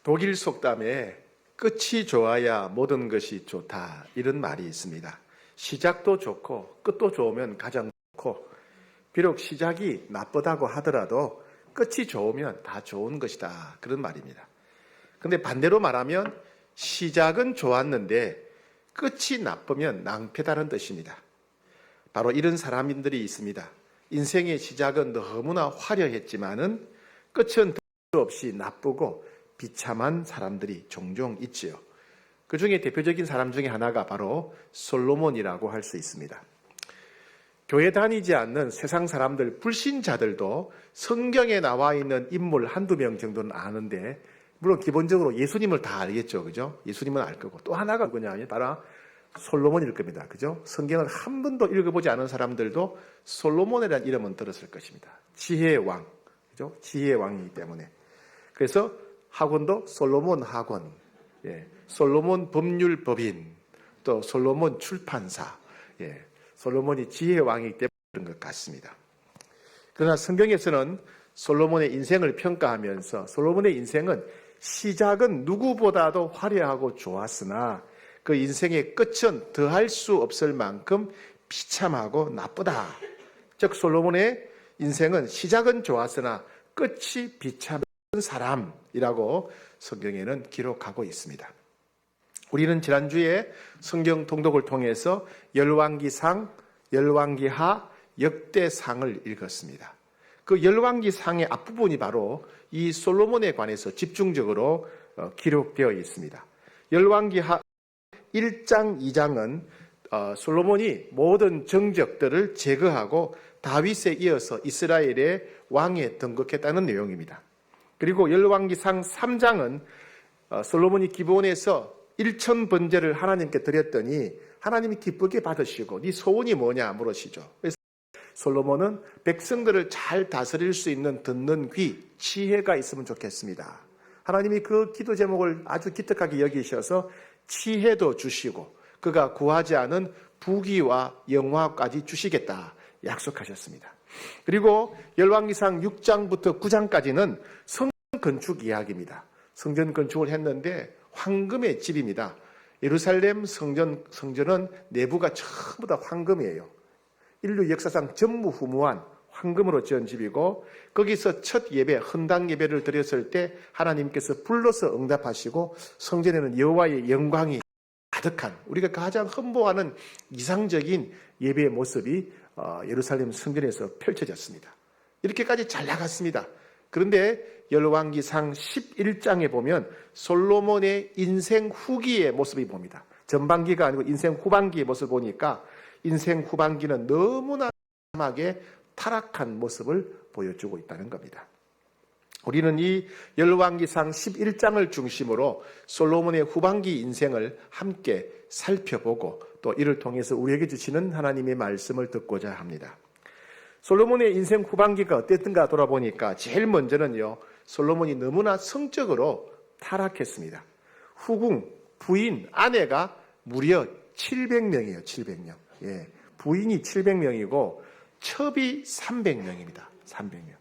독일 속담에 끝이 좋아야 모든 것이 좋다, 이런 말이 있습니다. 시작도 좋고 끝도 좋으면 가장 좋고, 비록 시작이 나쁘다고 하더라도 끝이 좋으면 다 좋은 것이다, 그런 말입니다. 근데 반대로 말하면 시작은 좋았는데 끝이 나쁘면 낭패다는 뜻입니다. 바로 이런 사람들이 있습니다. 인생의 시작은 너무나 화려했지만은 끝은 없이 나쁘고 비참한 사람들이 종종 있지요. 그 중에 대표적인 사람 중에 하나가 바로 솔로몬이라고 할 수 있습니다. 교회 다니지 않는 세상 사람들, 불신자들도 성경에 나와 있는 인물 한두 명 정도는 아는데, 물론 기본적으로 예수님을 다 알겠죠. 그죠? 예수님은 알 거고, 또 하나가 누구냐, 바로 솔로몬일 겁니다. 그죠? 성경을 한 번도 읽어보지 않은 사람들도 솔로몬이라는 이름은 들었을 것입니다. 지혜의 왕. 그죠? 지혜의 왕이기 때문에. 그래서 학원도 솔로몬 학원, 솔로몬 법률 법인, 또 솔로몬 출판사, 솔로몬이 지혜의 왕이기 때문에 그런 것 같습니다. 그러나 성경에서는 솔로몬의 인생을 평가하면서 솔로몬의 인생은 시작은 누구보다도 화려하고 좋았으나 그 인생의 끝은 더할 수 없을 만큼 비참하고 나쁘다. 즉 솔로몬의 인생은 시작은 좋았으나 끝이 비참한 사람이라고 성경에는 기록하고 있습니다. 우리는 지난주에 성경 통독을 통해서 열왕기상, 열왕기하, 역대상을 읽었습니다. 그 열왕기상의 앞부분이 바로 이 솔로몬에 관해서 집중적으로 기록되어 있습니다. 열왕기하 1장, 2장은 솔로몬이 모든 정적들을 제거하고 다윗에 이어서 이스라엘의 왕에 등극했다는 내용입니다. 그리고 열왕기상 3장은 솔로몬이 기브온에서 1000번제를 하나님께 드렸더니 하나님이 기쁘게 받으시고 네 소원이 뭐냐 물으시죠. 그래서 솔로몬은 백성들을 잘 다스릴 수 있는 듣는 귀, 지혜가 있으면 좋겠습니다. 하나님이 그 기도 제목을 아주 기특하게 여기셔서 지혜도 주시고 그가 구하지 않은 부귀와 영화까지 주시겠다 약속하셨습니다. 그리고 열왕기상 6장부터 9장까지는 성전 건축 이야기입니다. 성전 건축을 했는데 황금의 집입니다. 예루살렘 성전은 내부가 전부 다 황금이에요. 인류 역사상 전무후무한 황금으로 지은 집이고 거기서 첫 예배, 헌당 예배를 드렸을 때 하나님께서 불러서 응답하시고 성전에는 여호와의 영광이 가득한, 우리가 가장 흠모하는 이상적인 예배의 모습이 예루살렘 성전에서 펼쳐졌습니다. 이렇게까지 잘 나갔습니다. 그런데 열왕기상 11장에 보면 솔로몬의 인생 후기의 모습이 봅니다. 전반기가 아니고 인생 후반기의 모습을 보니까 인생 후반기는 너무나 심하게 타락한 모습을 보여주고 있다는 겁니다. 우리는 이 열왕기상 11장을 중심으로 솔로몬의 후반기 인생을 함께 살펴보고 또 이를 통해서 우리에게 주시는 하나님의 말씀을 듣고자 합니다. 솔로몬의 인생 후반기가 어땠던가 돌아보니까 제일 먼저는요, 솔로몬이 너무나 성적으로 타락했습니다. 후궁, 부인, 아내가 무려 700명이에요. 700명. 부인이 700명이고 첩이 300명입니다. 300명.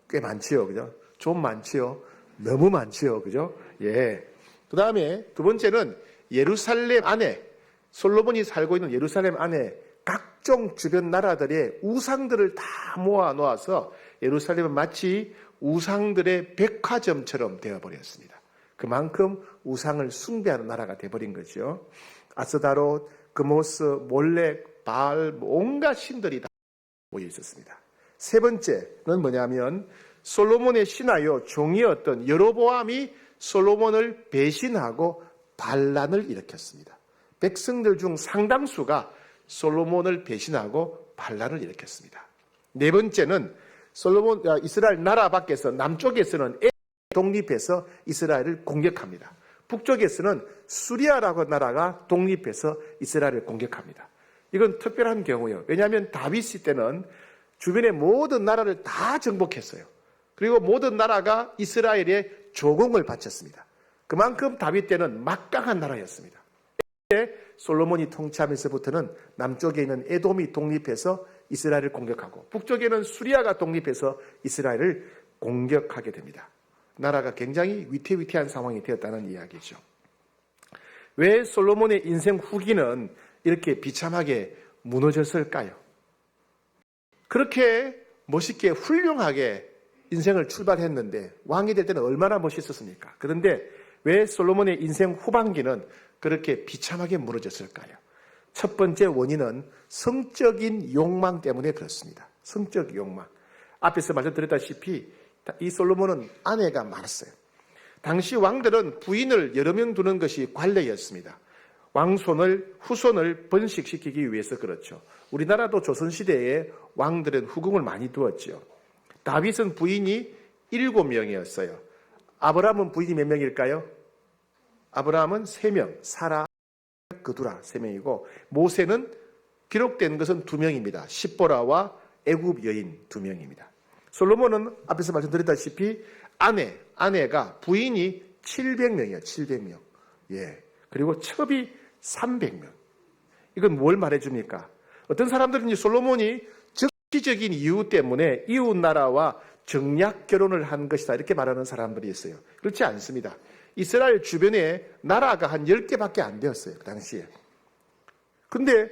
꽤 많지요. 그죠? 좀 많지요. 너무 많지요. 그죠? 그 다음에 두 번째는 예루살렘 안에, 솔로몬이 살고 있는 예루살렘 안에 각종 주변 나라들의 우상들을 다 모아 놓아서 예루살렘은 마치 우상들의 백화점처럼 되어버렸습니다. 그만큼 우상을 숭배하는 나라가 되어버린 거죠. 아스다롯, 그모스, 몰렉, 바알, 온갖 신들이 다 모여 있었습니다. 세 번째는 뭐냐면 솔로몬의 신하요 종이었던 여로보암이 솔로몬을 배신하고 반란을 일으켰습니다. 백성들 중 상당수가 솔로몬을 배신하고 반란을 일으켰습니다. 네 번째는 이스라엘 나라 밖에서 남쪽에서는 독립해서 이스라엘을 공격합니다. 북쪽에서는 수리아라고 나라가 독립해서 이스라엘을 공격합니다. 이건 특별한 경우예요. 왜냐하면 다윗 때는 주변의 모든 나라를 다 정복했어요. 그리고 모든 나라가 이스라엘의 조공을 바쳤습니다. 그만큼 다윗 때는 막강한 나라였습니다. 솔로몬이 통치하면서부터는 남쪽에 있는 에돔이 독립해서 이스라엘을 공격하고 북쪽에는 수리아가 독립해서 이스라엘을 공격하게 됩니다. 나라가 굉장히 위태위태한 상황이 되었다는 이야기죠. 왜 솔로몬의 인생 후기는 이렇게 비참하게 무너졌을까요? 그렇게 멋있게 훌륭하게 인생을 출발했는데 왕이 될 때는 얼마나 멋있었습니까? 그런데 왜 솔로몬의 인생 후반기는 그렇게 비참하게 무너졌을까요? 첫 번째 원인은 성적인 욕망 때문에 그렇습니다. 성적 욕망. 앞에서 말씀드렸다시피 이 솔로몬은 아내가 많았어요. 당시 왕들은 부인을 여러 명 두는 것이 관례였습니다. 왕손을, 후손을 번식시키기 위해서 그렇죠. 우리나라도 조선시대에 왕들은 후궁을 많이 두었죠. 다윗은 부인이 7명이었어요. 아브라함은 부인이 몇 명일까요? 아브라함은 3명, 사라, 그두라 3명이고 모세는 기록된 것은 2명입니다. 십보라와 애굽 여인 2명입니다. 솔로몬은 앞에서 말씀드렸다시피 아내가 부인이 700명이에요. 700명. 예. 그리고 첩이 300명. 이건 뭘 말해줍니까? 어떤 사람들은 이 솔로몬이 정치적인 이유 때문에 이웃 나라와 정략 결혼을 한 것이다 이렇게 말하는 사람들이 있어요. 그렇지 않습니다. 이스라엘 주변에 나라가 한 10개밖에 안 되었어요. 그 당시에. 근데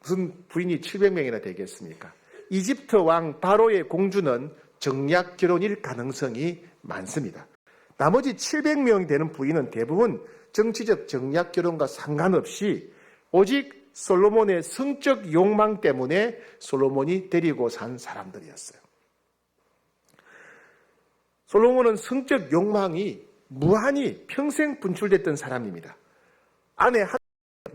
무슨 부인이 700명이나 되겠습니까? 이집트 왕 바로의 공주는 정략 결혼일 가능성이 많습니다. 나머지 700명이 되는 부인은 대부분 정치적 정략 결혼과 상관없이 오직 솔로몬의 성적 욕망 때문에 솔로몬이 데리고 산 사람들이었어요. 솔로몬은 성적 욕망이 무한히 평생 분출됐던 사람입니다. 아내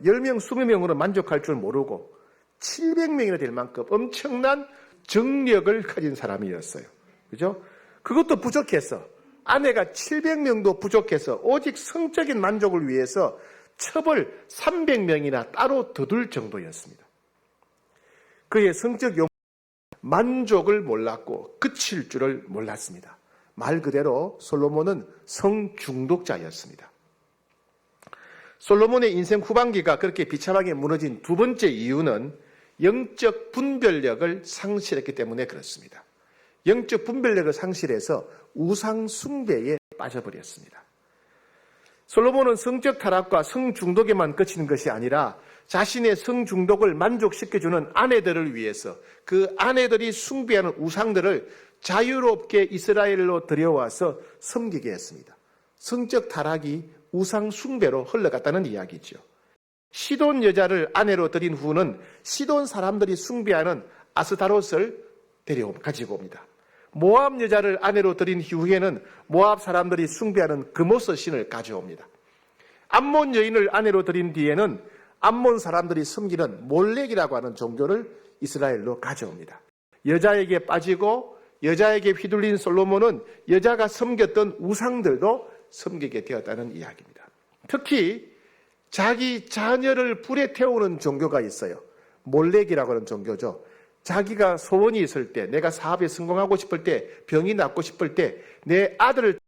10명, 20명으로 만족할 줄 모르고 700명이나 될 만큼 엄청난 정력을 가진 사람이었어요. 그죠? 그것도 부족해서 아내가 700명도 부족해서 오직 성적인 만족을 위해서 첩을 300명이나 따로 더 둘 정도였습니다. 그의 성적 만족을 몰랐고 그칠 줄을 몰랐습니다. 말 그대로 솔로몬은 성중독자였습니다. 솔로몬의 인생 후반기가 그렇게 비참하게 무너진 두 번째 이유는 영적 분별력을 상실했기 때문에 그렇습니다. 영적 분별력을 상실해서 우상 숭배에 빠져버렸습니다. 솔로몬은 성적 타락과 성중독에만 그치는 것이 아니라 자신의 성중독을 만족시켜주는 아내들을 위해서 그 아내들이 숭배하는 우상들을 자유롭게 이스라엘로 들여와서 섬기게 했습니다. 성적 타락이 우상 숭배로 흘러갔다는 이야기죠. 시돈 여자를 아내로 들인 후는 시돈 사람들이 숭배하는 아스타롯을 가지고 옵니다. 모압 여자를 아내로 들인 이후에는 모압 사람들이 숭배하는 그모스 신을 가져옵니다. 암몬 여인을 아내로 들인 뒤에는 암몬 사람들이 섬기는 몰렉이라고 하는 종교를 이스라엘로 가져옵니다. 여자에게 빠지고 여자에게 휘둘린 솔로몬은 여자가 섬겼던 우상들도 섬기게 되었다는 이야기입니다. 특히 자기 자녀를 불에 태우는 종교가 있어요. 몰렉이라고 하는 종교죠. 자기가 소원이 있을 때, 내가 사업에 성공하고 싶을 때, 병이 낫고 싶을 때 내 아들을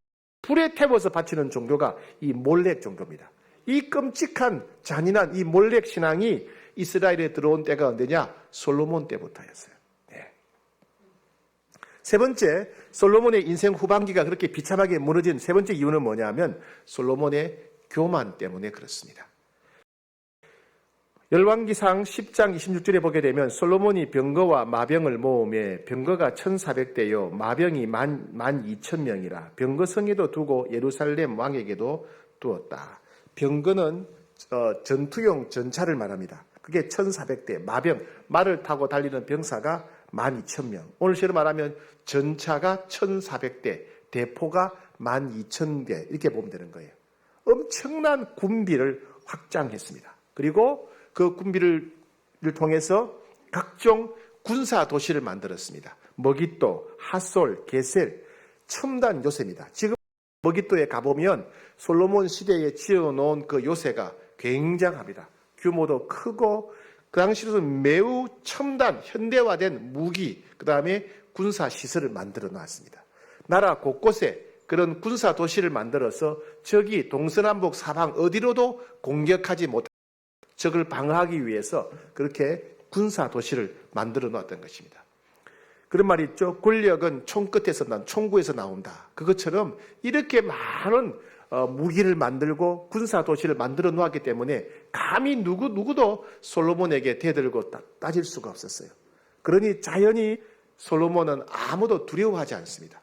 불에 태워서 바치는 종교가 이 몰렉 종교입니다. 이 끔찍한 잔인한 이 몰렉 신앙이 이스라엘에 들어온 때가 언제냐? 솔로몬 때부터였어요. 네. 세 번째, 솔로몬의 인생 후반기가 그렇게 비참하게 무너진 세 번째 이유는 뭐냐면 솔로몬의 교만 때문에 그렇습니다. 열왕기상 10장 26절에 보게 되면 솔로몬이 병거와 마병을 모으매 병거가 1400대요 마병이 12,000명이라 병거성에도 두고 예루살렘 왕에게도 두었다. 병거는 전투용 전차를 말합니다. 그게 1400대 마병, 말을 타고 달리는 병사가 12,000명. 오늘처럼 말하면 전차가 1400대, 대포가 12,000대 이렇게 보면 되는 거예요. 엄청난 군비를 확장했습니다. 그리고 그 군비를 통해서 각종 군사 도시를 만들었습니다. 머깃도, 핫솔, 게셀, 첨단 요새입니다. 지금 머깃도에 가보면 솔로몬 시대에 지어놓은 그 요새가 굉장합니다. 규모도 크고 그 당시로는 매우 첨단, 현대화된 무기, 그 다음에 군사 시설을 만들어 놨습니다. 나라 곳곳에 그런 군사 도시를 만들어서 적이 동서남북 사방 어디로도 공격하지 못하는 적을 방어하기 위해서 그렇게 군사 도시를 만들어 놓았던 것입니다. 그런 말이 있죠. 권력은 총끝에서 총구에서 나온다. 그것처럼 이렇게 많은 무기를 만들고 군사도시를 만들어 놓았기 때문에 감히 누구도 솔로몬에게 대들고 따질 수가 없었어요. 그러니 자연히 솔로몬은 아무도 두려워하지 않습니다.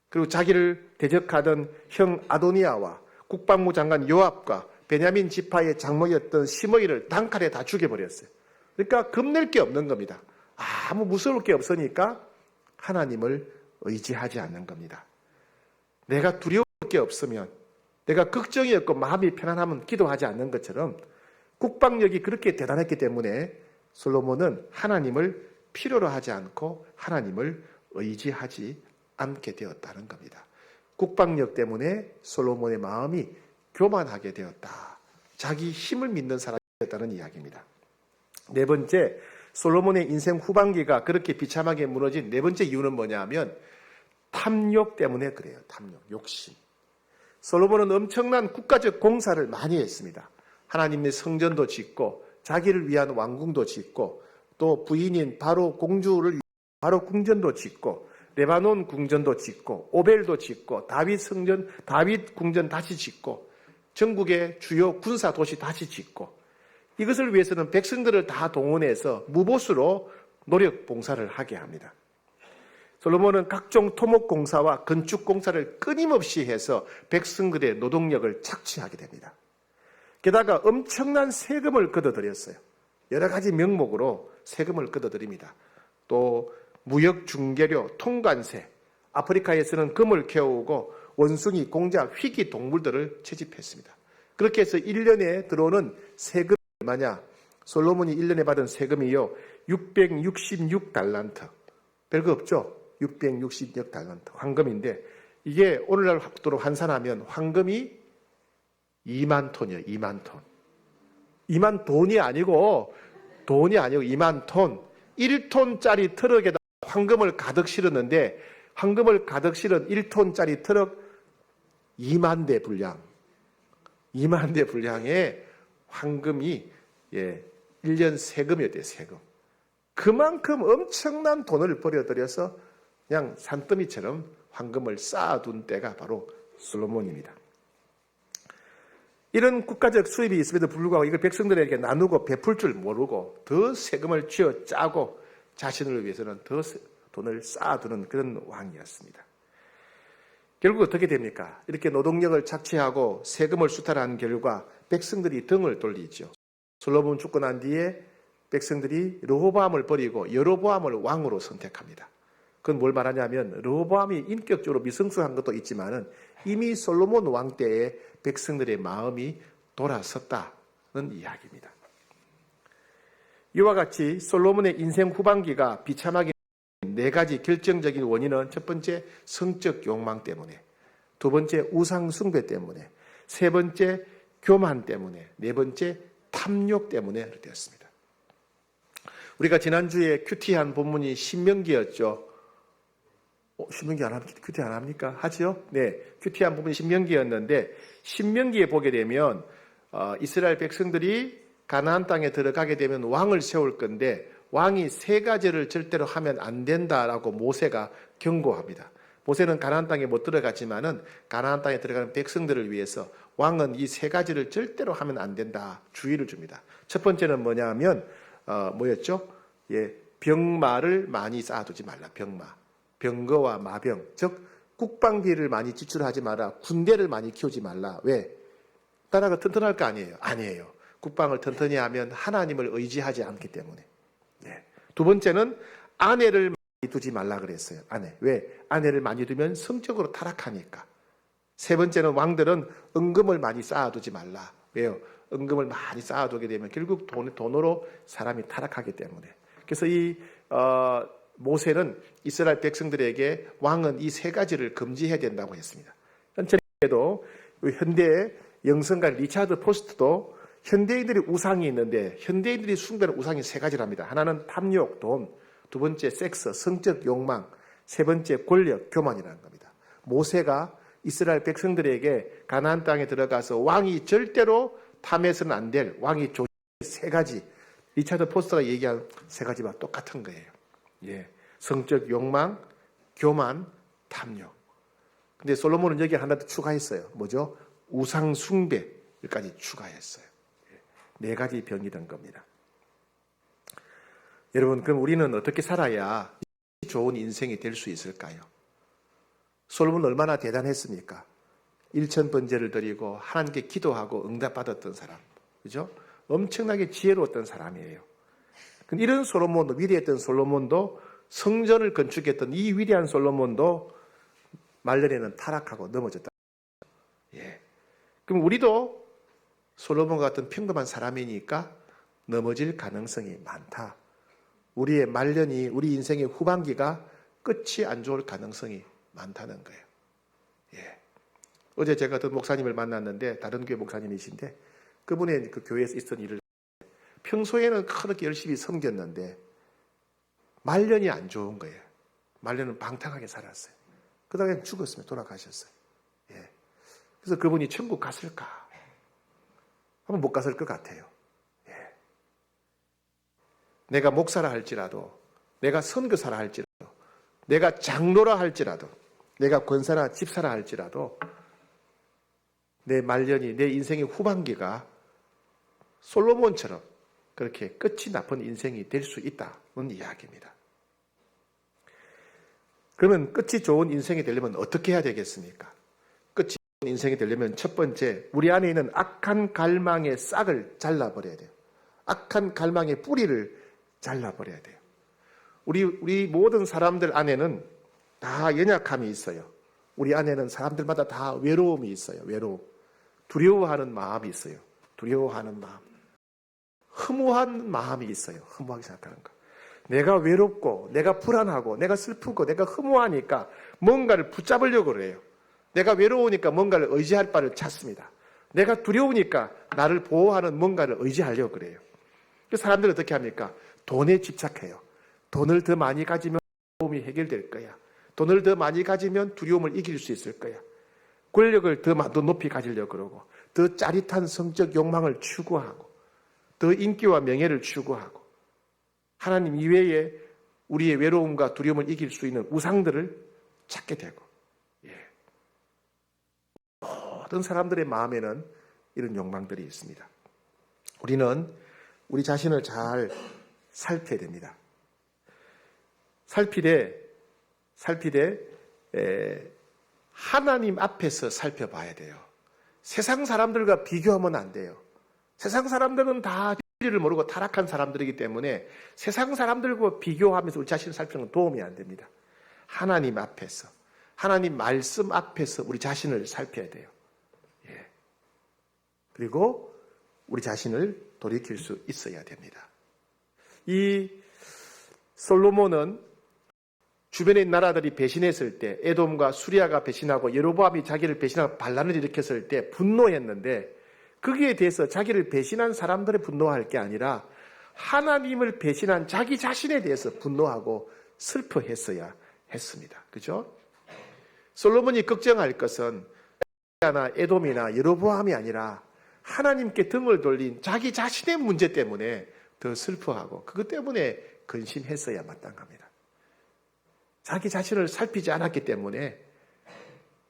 그리고 자기를 대적하던 형 아도니아와 국방부 장관 요압과 베냐민 지파의 장로였던 시므이를 단칼에 다 죽여버렸어요. 그러니까 겁낼 게 없는 겁니다. 아무 무서울 게 없으니까 하나님을 의지하지 않는 겁니다. 내가 두려울 게 없으면, 내가 걱정이 없고 마음이 편안하면 기도하지 않는 것처럼 국방력이 그렇게 대단했기 때문에 솔로몬은 하나님을 필요로 하지 않고 하나님을 의지하지 않게 되었다는 겁니다. 국방력 때문에 솔로몬의 마음이 교만하게 되었다. 자기 힘을 믿는 사람이 되었다는 이야기입니다. 네 번째, 솔로몬의 인생 후반기가 그렇게 비참하게 무너진 네 번째 이유는 뭐냐면 탐욕 때문에 그래요. 탐욕, 욕심. 솔로몬은 엄청난 국가적 공사를 많이 했습니다. 하나님의 성전도 짓고 자기를 위한 왕궁도 짓고 또 부인인 바로 공주를 위한 바로 궁전도 짓고 레바논 궁전도 짓고 오벨도 짓고 다윗 성전, 다윗 궁전 다시 짓고 전국의 주요 군사 도시 다시 짓고 이것을 위해서는 백성들을 다 동원해서 무보수로 노력 봉사를 하게 합니다. 솔로몬은 각종 토목 공사와 건축 공사를 끊임없이 해서 백성들의 노동력을 착취하게 됩니다. 게다가 엄청난 세금을 걷어들였어요. 여러 가지 명목으로 세금을 걷어들입니다. 또 무역 중개료, 통관세, 아프리카에서는 금을 캐오고 원숭이, 공작, 희귀 동물들을 채집했습니다. 그렇게 해서 1년에 들어오는 세금이 얼마냐? 솔로몬이 1년에 받은 세금이요 666달란트. 별거 없죠? 666달란트. 황금인데 이게 오늘날 합도로 환산하면 황금이 2만 톤이에요. 2만 톤. 2만 돈이 아니고 2만 톤. 1톤짜리 트럭에다 황금을 가득 실었는데 황금을 가득 실은 1톤짜리 트럭 2만 대 분량. 2만 대 분량의 황금이 1년 세금이었대요. 세금. 그만큼 엄청난 돈을 벌여들여서 그냥 산더미처럼 황금을 쌓아둔 때가 바로 솔로몬입니다. 이런 국가적 수입이 있음에도 불구하고 이걸 백성들에게 나누고 베풀 줄 모르고 더 세금을 쥐어 짜고 자신을 위해서는 더 돈을 쌓아두는 그런 왕이었습니다. 결국 어떻게 됩니까? 이렇게 노동력을 착취하고 세금을 수탈한 결과 백성들이 등을 돌리죠. 솔로몬 죽고 난 뒤에 백성들이 르호보암을 버리고 여로보암을 왕으로 선택합니다. 그건 뭘 말하냐면 르호보암이 인격적으로 미성숙한 것도 있지만은 이미 솔로몬 왕 때에 백성들의 마음이 돌아섰다는 이야기입니다. 이와 같이 솔로몬의 인생 후반기가 비참하게 네 가지 결정적인 원인은 첫 번째 성적 욕망 때문에, 두 번째 우상 숭배 때문에, 세 번째 교만 때문에, 네 번째 탐욕 때문에 되었습니다. 우리가 지난주에 큐티한 본문이 신명기였죠. 신명기 큐티 안 합니까? 하죠? 네. 큐티한 부분이 신명기였는데, 신명기에 보게 되면, 이스라엘 백성들이 가나안 땅에 들어가게 되면 왕을 세울 건데, 왕이 세 가지를 절대로 하면 안 된다라고 모세가 경고합니다. 모세는 가나안 땅에 못 들어갔지만은, 가나안 땅에 들어가는 백성들을 위해서 왕은 이 세 가지를 절대로 하면 안 된다. 주의를 줍니다. 첫 번째는 뭐냐면, 뭐였죠? 병마를 많이 쌓아두지 말라. 병마. 병거와 마병, 즉 국방비를 많이 지출하지 마라. 군대를 많이 키우지 말라. 왜? 나라가 튼튼할 거 아니에요? 아니에요. 국방을 튼튼히 하면 하나님을 의지하지 않기 때문에. 두 번째는 아내를 많이 두지 말라 그랬어요. 아내. 왜? 아내를 많이 두면 성적으로 타락하니까. 세 번째는 왕들은 은금을 많이 쌓아두지 말라. 왜요? 은금을 많이 쌓아두게 되면 결국 돈으로 사람이 타락하기 때문에. 그래서 모세는 이스라엘 백성들에게 왕은 이 세 가지를 금지해야 된다고 했습니다. 전에도 현대의 영성가 리차드 포스트도 현대인들이 우상이 있는데 현대인들이 숭배하는 우상이 세 가지랍니다. 하나는 탐욕, 돈, 두 번째 섹스, 성적 욕망, 세 번째 권력, 교만이라는 겁니다. 모세가 이스라엘 백성들에게 가나안 땅에 들어가서 왕이 절대로 탐해서는 안 될 왕이 세 가지, 리차드 포스터가 얘기한 세 가지와 똑같은 거예요. 성적 욕망, 교만, 탐욕. 근데 솔로몬은 여기 하나 더 추가했어요. 뭐죠? 우상 숭배까지 추가했어요. 네 가지 병이던 겁니다. 여러분, 그럼 우리는 어떻게 살아야 좋은 인생이 될 수 있을까요? 솔로몬은 얼마나 대단했습니까? 일천번제를 드리고 하나님께 기도하고 응답받았던 사람, 그죠? 엄청나게 지혜로웠던 사람이에요. 근데 이런 솔로몬도, 위대했던 솔로몬도, 성전을 건축했던 이 위대한 솔로몬도 말년에는 타락하고 넘어졌다. 예. 그럼 우리도 솔로몬 같은 평범한 사람이니까 넘어질 가능성이 많다. 우리의 말년이, 우리 인생의 후반기가 끝이 안 좋을 가능성이 많다는 거예요. 예. 어제 제가 어떤 목사님을 만났는데, 다른 교회 목사님이신데, 그분의 그 교회에서 있었던 일을, 평소에는 그렇게 열심히 섬겼는데, 말년이 안 좋은 거예요. 말년은 방탕하게 살았어요. 그 다음에 죽었으면 돌아가셨어요. 예. 그래서 그분이 천국 갔을까? 한번 못 갔을 것 같아요. 예. 내가 목사라 할지라도, 내가 선교사라 할지라도, 내가 장로라 할지라도, 내가 권사나 집사라 할지라도, 내 말년이, 내 인생의 후반기가 솔로몬처럼 그렇게 끝이 나쁜 인생이 될 수 있다는 이야기입니다. 그러면 끝이 좋은 인생이 되려면 어떻게 해야 되겠습니까? 끝이 좋은 인생이 되려면 첫 번째, 우리 안에 있는 악한 갈망의 싹을 잘라버려야 돼요. 악한 갈망의 뿌리를 잘라버려야 돼요. 우리 모든 사람들 안에는 다 연약함이 있어요. 우리 안에는 사람들마다 다 외로움이 있어요. 외로움. 두려워하는 마음이 있어요. 두려워하는 마음. 허무한 마음이 있어요. 허무하게 생각하는 거. 내가 외롭고, 내가 불안하고, 내가 슬프고, 내가 허무하니까 뭔가를 붙잡으려고 그래요. 내가 외로우니까 뭔가를 의지할 바를 찾습니다. 내가 두려우니까 나를 보호하는 뭔가를 의지하려고 그래요. 그래서 사람들은 어떻게 합니까? 돈에 집착해요. 돈을 더 많이 가지면 두려움이 해결될 거야. 돈을 더 많이 가지면 두려움을 이길 수 있을 거야. 권력을 더 높이 가지려고 그러고, 더 짜릿한 성적 욕망을 추구하고, 더 인기와 명예를 추구하고, 하나님 이외에 우리의 외로움과 두려움을 이길 수 있는 우상들을 찾게 되고, 예. 모든 사람들의 마음에는 이런 욕망들이 있습니다. 우리는 우리 자신을 잘 살펴야 됩니다. 살피되 하나님 앞에서 살펴봐야 돼요. 세상 사람들과 비교하면 안 돼요. 세상 사람들은 다 진리를 모르고 타락한 사람들이기 때문에 세상 사람들과 비교하면서 우리 자신을 살피는 건 도움이 안 됩니다. 하나님 앞에서, 하나님 말씀 앞에서 우리 자신을 살펴야 돼요. 예. 그리고 우리 자신을 돌이킬 수 있어야 됩니다. 이 솔로몬은 주변의 나라들이 배신했을 때, 에돔과 수리아가 배신하고 여로보암이 자기를 배신하고 반란을 일으켰을 때 분노했는데, 거기에 대해서 자기를 배신한 사람들의 분노할 게 아니라 하나님을 배신한 자기 자신에 대해서 분노하고 슬퍼했어야 했습니다. 그죠? 솔로몬이 걱정할 것은 수리아나 에돔이나 여로보암이 아니라 하나님께 등을 돌린 자기 자신의 문제 때문에 더 슬퍼하고 그것 때문에 근심했어야 마땅합니다. 자기 자신을 살피지 않았기 때문에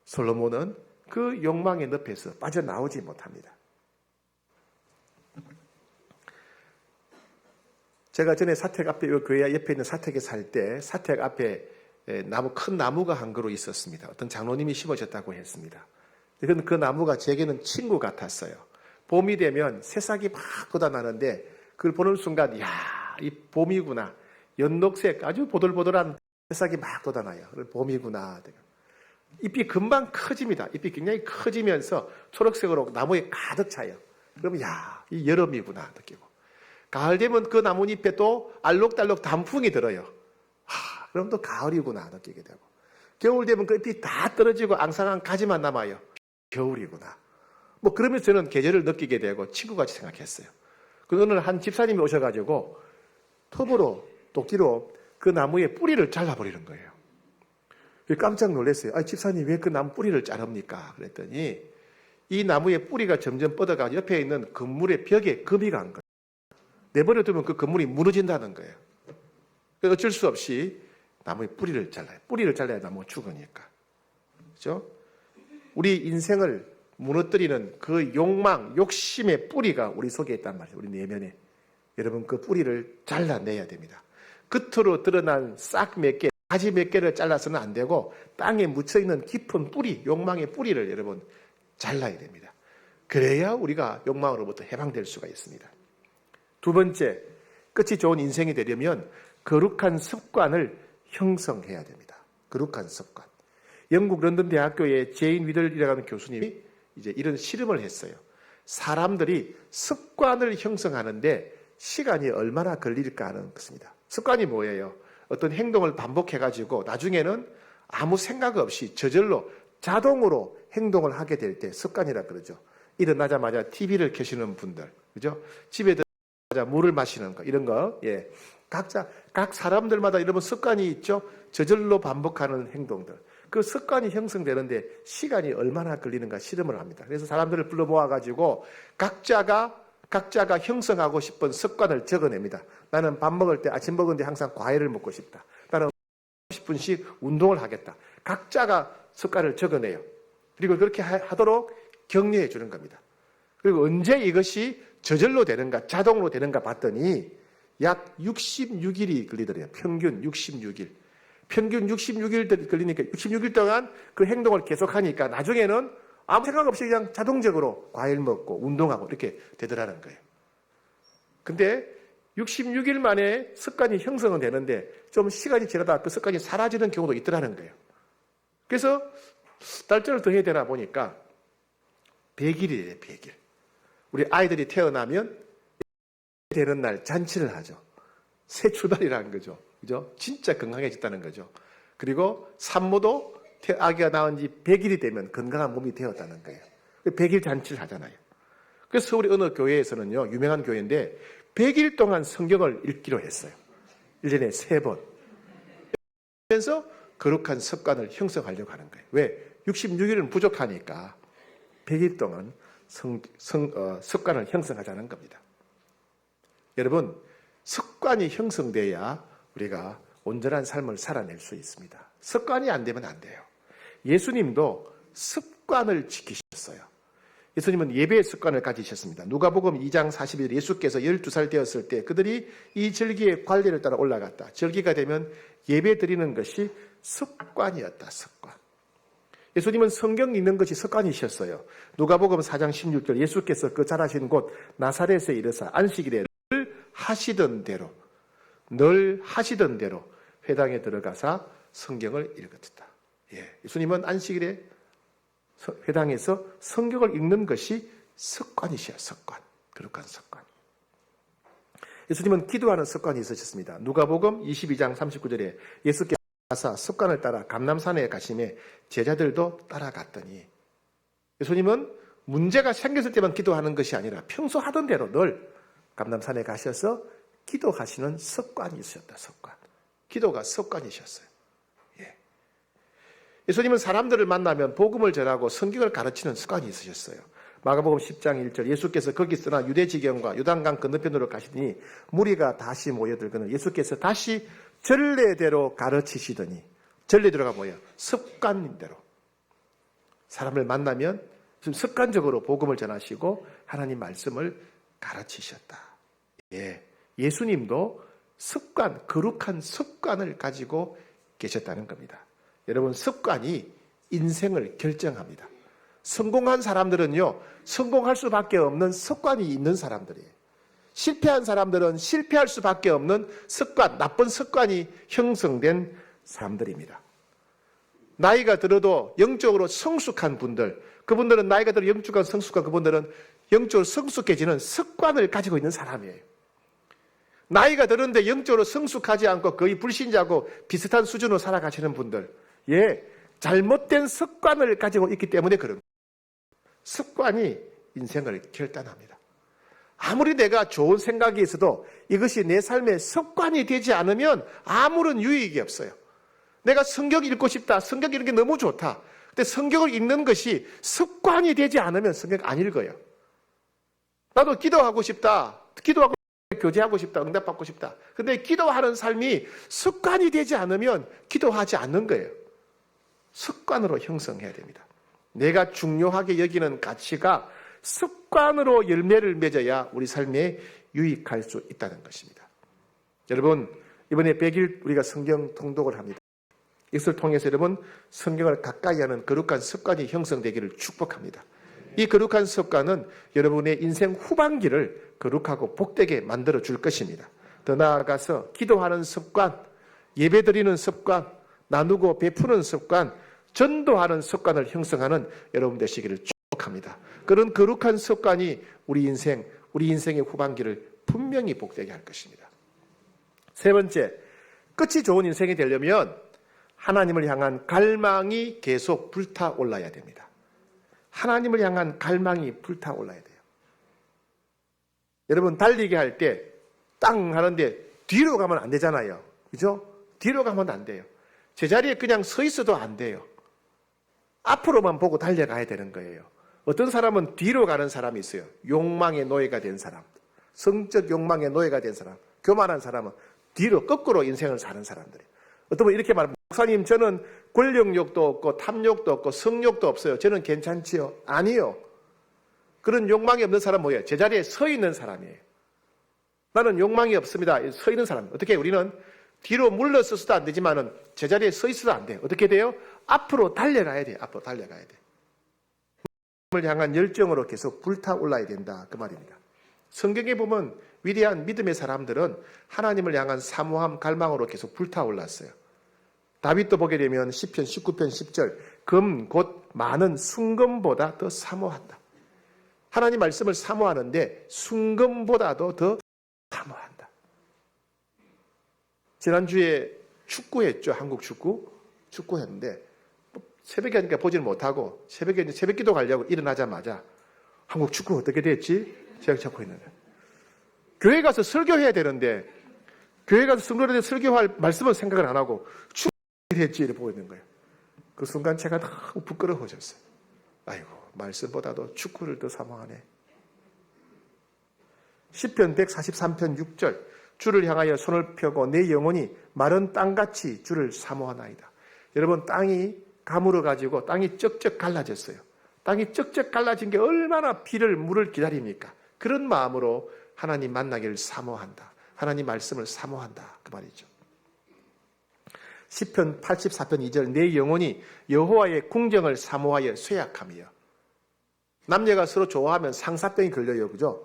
솔로몬은 그 욕망의 늪에서 빠져나오지 못합니다. 제가 전에 사택 앞에, 이 교회 옆에 있는 사택에 살 때 사택 앞에 큰 나무가 한 그루 있었습니다. 어떤 장로님이 심으셨다고 했습니다. 그 나무가 제게는 친구 같았어요. 봄이 되면 새싹이 막 돋아나는데 그걸 보는 순간, 이야, 이 봄이구나. 연녹색 아주 보들보들한 새싹이 막 돋아나요. 봄이구나. 잎이 금방 커집니다. 잎이 굉장히 커지면서 초록색으로 나무에 가득 차요. 그러면 야, 이 여름이구나 느끼고. 가을 되면 그 나뭇잎에 또 알록달록 단풍이 들어요. 그럼 또 가을이구나 느끼게 되고. 겨울 되면 그 잎이 다 떨어지고 앙상한 가지만 남아요. 겨울이구나. 뭐 그러면서 저는 계절을 느끼게 되고 친구같이 생각했어요. 그 오늘 한 집사님이 오셔가지고 톱으로, 도끼로 그 나무의 뿌리를 잘라버리는 거예요. 깜짝 놀랐어요. 집사님 왜 그 나무 뿌리를 자릅니까? 그랬더니 이 나무의 뿌리가 점점 뻗어가 옆에 있는 건물의 벽에 금이 간 거예요. 내버려 두면 그 건물이 무너진다는 거예요. 어쩔 수 없이 나무의 뿌리를 잘라요. 뿌리를 잘라야 나무가 죽으니까. 그죠? 우리 인생을 무너뜨리는 그 욕망, 욕심의 뿌리가 우리 속에 있단 말이에요. 우리 내면에. 여러분 그 뿌리를 잘라내야 됩니다. 겉으로 드러난 싹 몇 개, 가지 몇 개를 잘라서는 안 되고 땅에 묻혀있는 깊은 뿌리, 욕망의 뿌리를 여러분 잘라야 됩니다. 그래야 우리가 욕망으로부터 해방될 수가 있습니다. 두 번째, 끝이 좋은 인생이 되려면 거룩한 습관을 형성해야 됩니다. 거룩한 습관. 영국 런던 대학교의 제인 위들이라고 하는 교수님이 이제 이런 실험을 했어요. 사람들이 습관을 형성하는데 시간이 얼마나 걸릴까 하는 것입니다. 습관이 뭐예요? 어떤 행동을 반복해가지고 나중에는 아무 생각 없이 저절로 자동으로 행동을 하게 될 때 습관이라 그러죠. 일어나자마자 TV를 켜시는 분들, 그죠? 집에 들어가자 물을 마시는 거, 이런 거, 예. 각 사람들마다 이런 습관이 있죠? 저절로 반복하는 행동들. 그 습관이 형성되는데 시간이 얼마나 걸리는가 실험을 합니다. 그래서 사람들을 불러 모아가지고 각자가 형성하고 싶은 습관을 적어냅니다. 나는 밥 먹을 때, 아침 먹을 때 항상 과일을 먹고 싶다. 나는 10분씩 운동을 하겠다. 각자가 습관을 적어내요. 그리고 그렇게 하도록 격려해 주는 겁니다. 그리고 언제 이것이 저절로 되는가, 자동으로 되는가 봤더니 약 66일이 걸리더래요. 평균 66일. 평균 66일 걸리니까 66일 동안 그 행동을 계속하니까 나중에는 아무 생각 없이 그냥 자동적으로 과일 먹고 운동하고 이렇게 되더라는 거예요. 근데 66일 만에 습관이 형성은 되는데 좀 시간이 지나다 그 습관이 사라지는 경우도 있더라는 거예요. 그래서 달전을 더 해야 되나 보니까 100일이에요, 100일. 우리 아이들이 태어나면 되는 날 잔치를 하죠. 새 출발이라는 거죠. 그죠? 진짜 건강해졌다는 거죠. 그리고 산모도 아기가 낳은 지 100일이 되면 건강한 몸이 되었다는 거예요. 100일 잔치를 하잖아요. 그래서 서울의 어느 교회에서는요, 유명한 교회인데 100일 동안 성경을 읽기로 했어요. 1년에 3번. 그래서 거룩한 습관을 형성하려고 하는 거예요. 왜? 66일은 부족하니까 100일 동안 습관을 형성하자는 겁니다. 여러분, 습관이 형성돼야 우리가 온전한 삶을 살아낼 수 있습니다. 습관이 안 되면 안 돼요. 예수님도 습관을 지키셨어요. 예수님은 예배의 습관을 가지셨습니다. 누가복음 2장 40일 예수께서 12살 되었을 때 그들이 이 절기의 관례를 따라 올라갔다. 절기가 되면 예배 드리는 것이 습관이었다. 습관. 예수님은 성경 읽는 것이 습관이셨어요. 누가복음 4장 16절 예수께서 그 자라신 곳 나사렛에 이르사 안식일에 늘 하시던 대로 회당에 들어가사 성경을 읽었다. 예, 예수님은 안식일에 회당에서 성경을 읽는 것이 습관이셔요. 습관. 거룩한 습관. 예수님은 기도하는 습관이 있으셨습니다. 누가복음 22장 39절에 예수께서 가사 습관을 따라 감람산에 가심에 제자들도 따라갔더니 예수님은 문제가 생겼을 때만 기도하는 것이 아니라 평소 하던 대로 늘 감람산에 가셔서 기도하시는 습관이 있으셨다. 습관. 기도가 습관이셨어요. 예. 예수님은 사람들을 만나면 복음을 전하고 성경을 가르치는 습관이 있으셨어요. 마가복음 10장 1절 예수께서 거기 있으나 유대지경과 요단강 건너편으로 가시더니 무리가 다시 모여들거늘 예수께서 다시 전례대로 가르치시더니 전례대로가 뭐예요? 습관대로. 사람을 만나면 좀 습관적으로 복음을 전하시고 하나님 말씀을 가르치셨다. 예. 예수님도 습관, 거룩한 습관을 가지고 계셨다는 겁니다. 여러분, 습관이 인생을 결정합니다. 성공한 사람들은요, 성공할 수밖에 없는 습관이 있는 사람들이에요. 실패한 사람들은 실패할 수밖에 없는 습관, 나쁜 습관이 형성된 사람들입니다. 나이가 들어도 영적으로 성숙한 분들, 그분들은 나이가 들어 영적으로 성숙한 그분들은 영적으로 성숙해지는 습관을 가지고 있는 사람이에요. 나이가 들었는데 영적으로 성숙하지 않고 거의 불신자고 비슷한 수준으로 살아가시는 분들, 예, 잘못된 습관을 가지고 있기 때문에 그런 거예요. 습관이 인생을 결단합니다. 아무리 내가 좋은 생각이 있어도 이것이 내 삶의 습관이 되지 않으면 아무런 유익이 없어요. 내가 성경 읽고 싶다. 성경 읽는 게 너무 좋다. 근데 성경을 읽는 것이 습관이 되지 않으면 성경 안 읽어요. 나도 기도하고 싶다. 기도하고 교제하고 싶다, 응답받고 싶다. 근데 기도하는 삶이 습관이 되지 않으면 기도하지 않는 거예요. 습관으로 형성해야 됩니다. 내가 중요하게 여기는 가치가 습관으로 열매를 맺어야 우리 삶에 유익할 수 있다는 것입니다. 여러분, 이번에 100일 우리가 성경 통독을 합니다. 이것을 통해서 여러분 성경을 가까이 하는 거룩한 습관이 형성되기를 축복합니다. 이 거룩한 습관은 여러분의 인생 후반기를 거룩하고 복되게 만들어 줄 것입니다. 더 나아가서 기도하는 습관, 예배드리는 습관, 나누고 베푸는 습관, 전도하는 습관을 형성하는 여러분 되시기를 축복합니다. 그런 거룩한 습관이 우리 인생의 후반기를 분명히 복되게 할 것입니다. 세 번째, 끝이 좋은 인생이 되려면 하나님을 향한 갈망이 계속 불타올라야 됩니다. 하나님을 향한 갈망이 불타올라야 돼요. 여러분, 달리기 할 때 땅 하는데 뒤로 가면 안 되잖아요. 그죠? 뒤로 가면 안 돼요. 제자리에 그냥 서 있어도 안 돼요. 앞으로만 보고 달려가야 되는 거예요. 어떤 사람은 뒤로 가는 사람이 있어요. 욕망의 노예가 된 사람, 성적 욕망의 노예가 된 사람, 교만한 사람은 뒤로 거꾸로 인생을 사는 사람들이에요. 어떤 분 이렇게 말합니다. 목사님, 저는 권력욕도 없고 탐욕도 없고 성욕도 없어요. 저는 괜찮지요? 아니요. 그런 욕망이 없는 사람은 뭐예요? 제자리에 서 있는 사람이에요. 나는 욕망이 없습니다. 서 있는 사람. 어떻게 해요? 우리는 뒤로 물러서서도 안 되지만은 제자리에 서 있어도 안 돼요. 어떻게 돼요? 앞으로 달려가야 돼요. 앞으로 달려가야 돼요. 하나님을 향한 열정으로 계속 불타올라야 된다. 그 말입니다. 성경에 보면 위대한 믿음의 사람들은 하나님을 향한 사모함, 갈망으로 계속 불타올랐어요. 다윗도 보게 되면 시편 19편 10절, 금 곧 많은 순금보다 더 사모한다. 하나님 말씀을 사모하는데 순금보다도 더 사모한다. 지난주에 축구했죠. 한국 축구했는데 새벽에 하니까 보지는 못하고 새벽에 새벽 기도 가려고 일어나자마자 한국 축구 어떻게 됐지? 제가 찾고 있는 거예요. 교회 가서 설교해야 되는데 교회 가서 성도들한테 설교할 말씀은 생각을 안 하고 축구 했지를 보고 있는 거예요. 그 순간 제가 너무 부끄러워졌어요. 아이고, 말씀보다도 축구를 더 사모하네. 시편 143편 6절, 주를 향하여 손을 펴고 내 영혼이 마른 땅같이 주를 사모하나이다. 여러분, 땅이 가물어가지고 땅이 쩍쩍 갈라졌어요. 땅이 쩍쩍 갈라진 게 얼마나 비를 물을 기다립니까? 그런 마음으로 하나님 만나기를 사모한다. 하나님 말씀을 사모한다. 그 말이죠. 시편 84편 2절, 내 영혼이 여호와의 궁정을 사모하여 쇠약하며. 남녀가 서로 좋아하면 상사병이 걸려요. 그죠?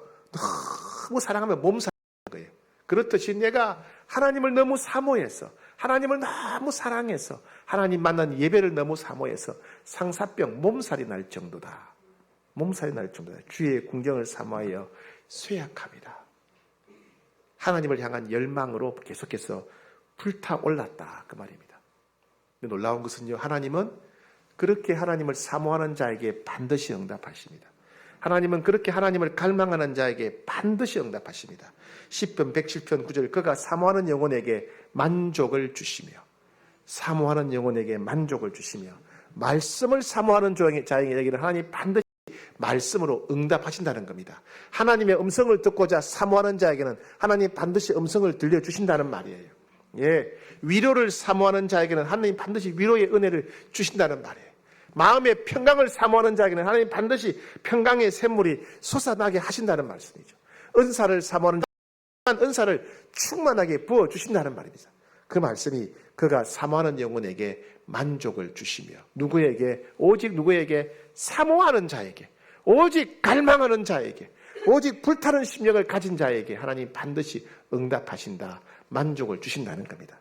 너무 사랑하면 몸살이 거예요. 그렇듯이 내가 하나님을 너무 사모해서, 하나님을 너무 사랑해서, 하나님 만난 예배를 너무 사모해서 상사병, 몸살이 날 정도다. 몸살이 날 정도다. 주의 궁정을 사모하여 쇠약합니다. 하나님을 향한 열망으로 계속해서 불타올랐다. 그 말입니다. 놀라운 것은요, 하나님은 그렇게 하나님을 사모하는 자에게 반드시 응답하십니다. 하나님은 그렇게 하나님을 갈망하는 자에게 반드시 응답하십니다. 시편 107편 9절, 그가 사모하는 영혼에게 만족을 주시며, 사모하는 영혼에게 만족을 주시며, 말씀을 사모하는 자에게는 하나님 반드시 말씀으로 응답하신다는 겁니다. 하나님의 음성을 듣고자 사모하는 자에게는 하나님 반드시 음성을 들려주신다는 말이에요. 예, 위로를 사모하는 자에게는 하나님 반드시 위로의 은혜를 주신다는 말이에요. 마음의 평강을 사모하는 자에게는 하나님 반드시 평강의 샘물이 솟아나게 하신다는 말씀이죠. 은사를 사모하는 자에게는 은사를 충만하게 부어주신다는 말입니다. 그 말씀이 그가 사모하는 영혼에게 만족을 주시며, 누구에게? 오직 누구에게? 사모하는 자에게, 오직 갈망하는 자에게, 오직 불타는 심령을 가진 자에게 하나님 반드시 응답하신다, 만족을 주신다는 겁니다.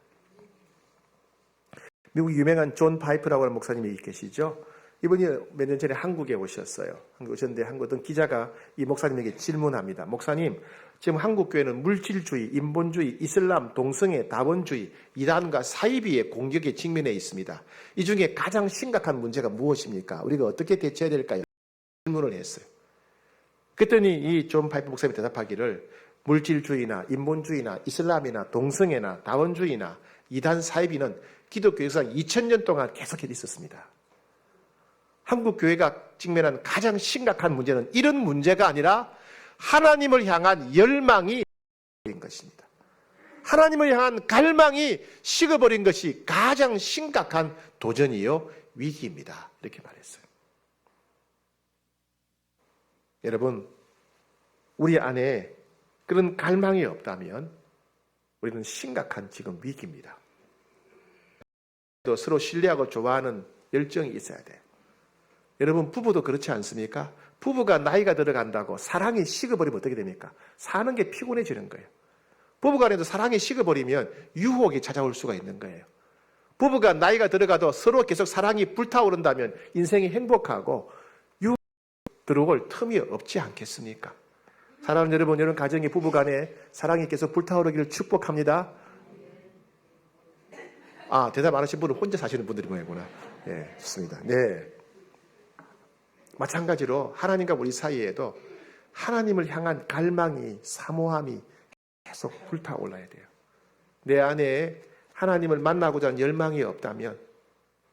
미국 유명한 존 파이프라고 하는 목사님이 계시죠. 이분이 몇 년 전에 한국에 오셨어요. 한국에 오셨는데 한국 어떤 기자가 이 목사님에게 질문합니다. 목사님, 지금 한국 교회는 물질주의, 인본주의, 이슬람, 동성애, 다원주의, 이단과 사이비의 공격에 직면해 있습니다. 이 중에 가장 심각한 문제가 무엇입니까? 우리가 어떻게 대처해야 될까요? 질문을 했어요. 그랬더니 이 존 파이프 목사님이 대답하기를, 물질주의나 인본주의나 이슬람이나 동성애나 다원주의나 이단 사이비는 기독교 역사상 2000년 동안 계속해 있었습니다. 한국 교회가 직면한 가장 심각한 문제는 이런 문제가 아니라 하나님을 향한 열망이 식어버린 것입니다. 하나님을 향한 갈망이 식어버린 것이 가장 심각한 도전이요 위기입니다. 이렇게 말했어요. 여러분, 우리 안에 그런 갈망이 없다면 우리는 심각한 지금 위기입니다. 또 서로 신뢰하고 좋아하는 열정이 있어야 돼요. 여러분, 부부도 그렇지 않습니까? 부부가 나이가 들어간다고 사랑이 식어버리면 어떻게 됩니까? 사는 게 피곤해지는 거예요. 부부간에도 사랑이 식어버리면 유혹이 찾아올 수가 있는 거예요. 부부가 나이가 들어가도 서로 계속 사랑이 불타오른다면 인생이 행복하고 유혹 들어올 틈이 없지 않겠습니까? 사랑하는 여러분, 여러분 가정의 부부간에 사랑이 계속 불타오르기를 축복합니다. 아, 대답 안 하신 분은 혼자 사시는 분들이 뭐구나. 네, 좋습니다. 네. 마찬가지로 하나님과 우리 사이에도 하나님을 향한 갈망이, 사모함이 계속 불타올라야 돼요. 내 안에 하나님을 만나고자 하는 열망이 없다면,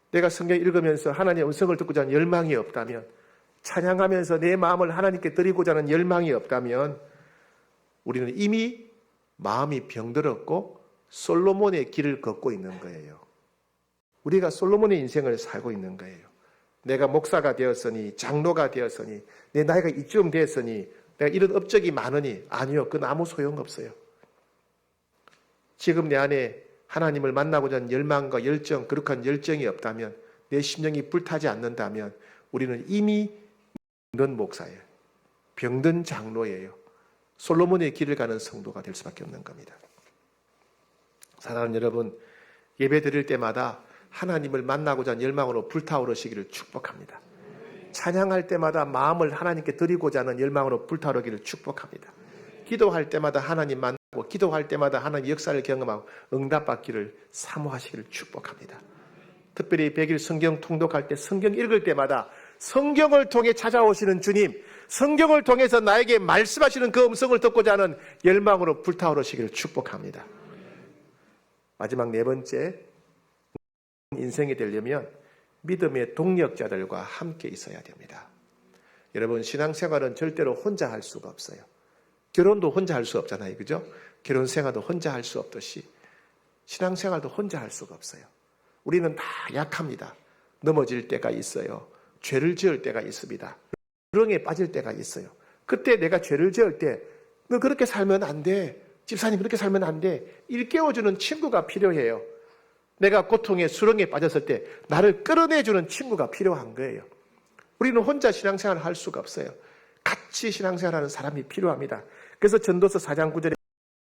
내가 성경 읽으면서 하나님의 음성을 듣고자 하는 열망이 없다면, 찬양하면서 내 마음을 하나님께 드리고자 하는 열망이 없다면 우리는 이미 마음이 병들었고 솔로몬의 길을 걷고 있는 거예요. 우리가 솔로몬의 인생을 살고 있는 거예요. 내가 목사가 되었으니, 장로가 되었으니, 내 나이가 이쯤 되었으니, 내가 이런 업적이 많으니, 아니요, 그건 아무 소용없어요. 지금 내 안에 하나님을 만나고자 하는 열망과 열정, 거룩한 열정이 없다면, 내 심령이 불타지 않는다면 우리는 이미 병든 목사예요. 병든 장로예요. 솔로몬의 길을 가는 성도가 될 수밖에 없는 겁니다. 사랑하는 여러분, 예배 드릴 때마다 하나님을 만나고자 하는 열망으로 불타오르시기를 축복합니다. 찬양할 때마다 마음을 하나님께 드리고자 하는 열망으로 불타오르기를 축복합니다. 기도할 때마다 하나님 만나고, 기도할 때마다 하나님 역사를 경험하고 응답받기를 사모하시기를 축복합니다. 특별히 100일 성경 통독할 때, 성경 읽을 때마다 성경을 통해 찾아오시는 주님, 성경을 통해서 나에게 말씀하시는 그 음성을 듣고자 하는 열망으로 불타오르시기를 축복합니다. 마지막 네 번째, 인생이 되려면 믿음의 동력자들과 함께 있어야 됩니다. 여러분, 신앙생활은 절대로 혼자 할 수가 없어요. 결혼도 혼자 할 수 없잖아요. 그죠? 결혼생활도 혼자 할 수 없듯이 신앙생활도 혼자 할 수가 없어요. 우리는 다 약합니다. 넘어질 때가 있어요. 죄를 지을 때가 있습니다. 불행에 빠질 때가 있어요. 그때 내가 죄를 지을 때, 너 그렇게 살면 안 돼. 집사님 그렇게 살면 안 돼. 일깨워주는 친구가 필요해요. 내가 고통에 수렁에 빠졌을 때 나를 끌어내주는 친구가 필요한 거예요. 우리는 혼자 신앙생활을 할 수가 없어요. 같이 신앙생활하는 사람이 필요합니다. 그래서 전도서 4장 9절에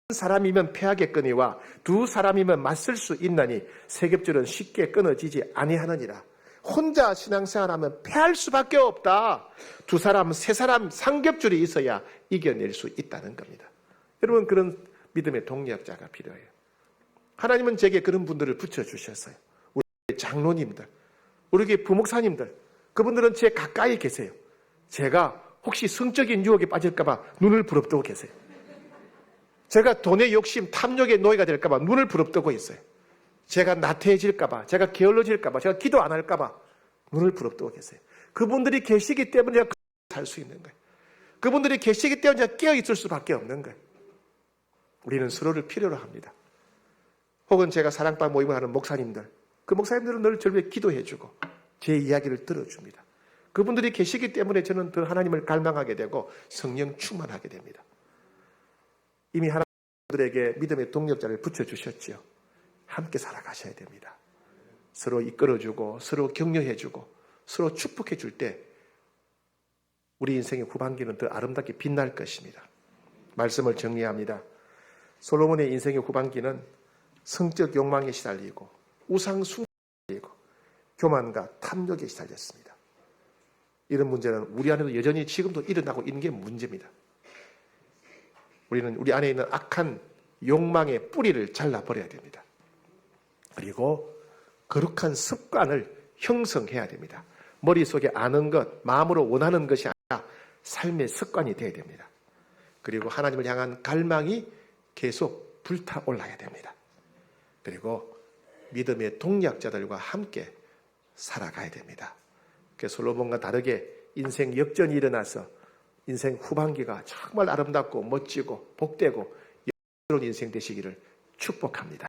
한 사람이면 패하겠거니와 두 사람이면 맞설 수 있나니 세 겹줄은 쉽게 끊어지지 아니하느니라. 혼자 신앙생활하면 패할 수밖에 없다. 두 사람, 세 사람, 삼겹줄이 있어야 이겨낼 수 있다는 겁니다. 여러분, 그런 믿음의 동력자가 필요해요. 하나님은 제게 그런 분들을 붙여주셨어요. 우리 장로님들, 우리 부목사님들, 그분들은 제 가까이 계세요. 제가 혹시 성적인 유혹에 빠질까봐 눈을 부릅뜨고 계세요. 제가 돈의 욕심, 탐욕의 노예가 될까봐 눈을 부릅뜨고 있어요. 제가 나태해질까봐, 제가 게을러질까봐, 제가 기도 안 할까봐 눈을 부릅뜨고 계세요. 그분들이 계시기 때문에 제가 살 수 있는 거예요. 그분들이 계시기 때문에 제가 깨어있을 수밖에 없는 거예요. 우리는 서로를 필요로 합니다. 혹은 제가 사랑방 모임을 하는 목사님들, 그 목사님들은 늘 저를 위해 기도해주고 제 이야기를 들어줍니다. 그분들이 계시기 때문에 저는 더 하나님을 갈망하게 되고 성령 충만하게 됩니다. 이미 하나님들에게 믿음의 동력자를 붙여주셨지요. 함께 살아가셔야 됩니다. 서로 이끌어주고 서로 격려해주고 서로 축복해줄 때 우리 인생의 후반기는 더 아름답게 빛날 것입니다. 말씀을 정리합니다. 솔로몬의 인생의 후반기는 성적 욕망에 시달리고 우상 숭배에 시달리고 교만과 탐욕에 시달렸습니다. 이런 문제는 우리 안에도 여전히 지금도 일어나고 있는 게 문제입니다. 우리는 우리 안에 있는 악한 욕망의 뿌리를 잘라버려야 됩니다. 그리고 거룩한 습관을 형성해야 됩니다. 머릿속에 아는 것, 마음으로 원하는 것이 아니라 삶의 습관이 되어야 됩니다. 그리고 하나님을 향한 갈망이 계속 불타올라야 됩니다. 그리고 믿음의 동력자들과 함께 살아가야 됩니다. 솔로몬과 다르게 인생 역전이 일어나서 인생 후반기가 정말 아름답고 멋지고 복되고 새로운 인생 되시기를 축복합니다.